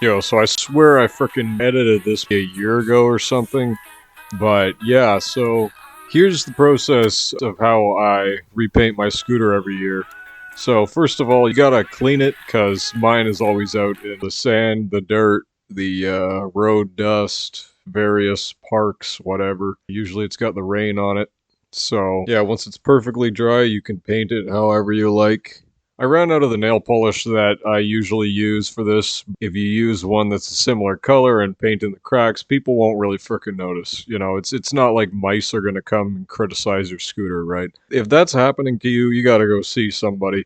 Yo, so I swear I frickin' edited this a year ago or something. But yeah, so here's the process of how I repaint my scooter every year. So first of all, you gotta clean it, cause mine is always out in the sand, the dirt, the road dust, various parks, whatever. Usually it's got the rain on it. So yeah, once it's perfectly dry, you can paint it however you like. I ran out of the nail polish that I usually use for this. If you use one that's a similar color and paint in the cracks, people won't really frickin' notice. You know, it's not like mice are gonna come and criticize your scooter, right? If that's happening to you, you gotta go see somebody.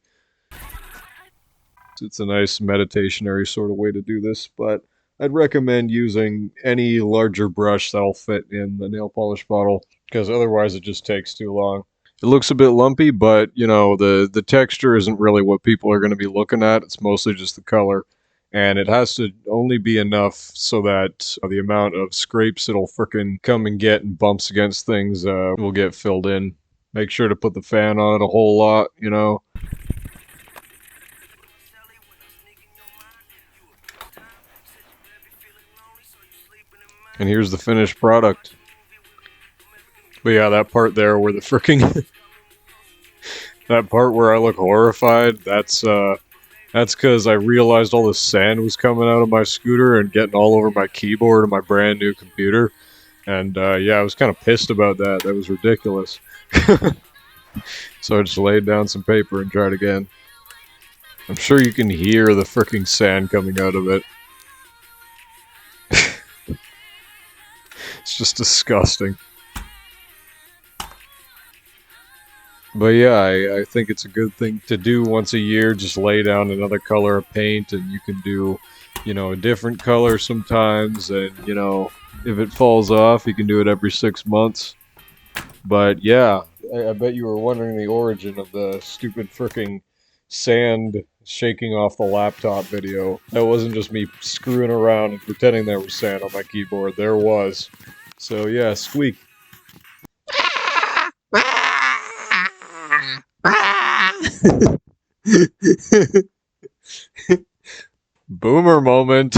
It's a nice meditationary sort of way to do this, but I'd recommend using any larger brush that'll fit in the nail polish bottle, because otherwise it just takes too long. It looks a bit lumpy, but you know, the texture isn't really what people are going to be looking at. It's mostly just the color. And it has to only be enough so that the amount of scrapes it'll frickin' come and get and bumps against things will get filled in. Make sure to put the fan on it a whole lot, you know. And here's the finished product. But yeah, that part there where the fricking that part where I look horrified, that's because I realized all the sand was coming out of my scooter and getting all over my keyboard and my brand new computer. And yeah, I was kind of pissed about that. That was ridiculous. So I just laid down some paper and tried again. I'm sure you can hear the fricking sand coming out of it. It's just disgusting. But yeah, I think it's a good thing to do once a year. Just lay down another color of paint, and you can do, you know, a different color sometimes. And, you know, if it falls off, you can do it every 6 months. But yeah, I bet you were wondering the origin of the stupid fricking sand shaking off the laptop video. That wasn't just me screwing around and pretending there was sand on my keyboard. There was. So yeah, squeak. Boomer moment.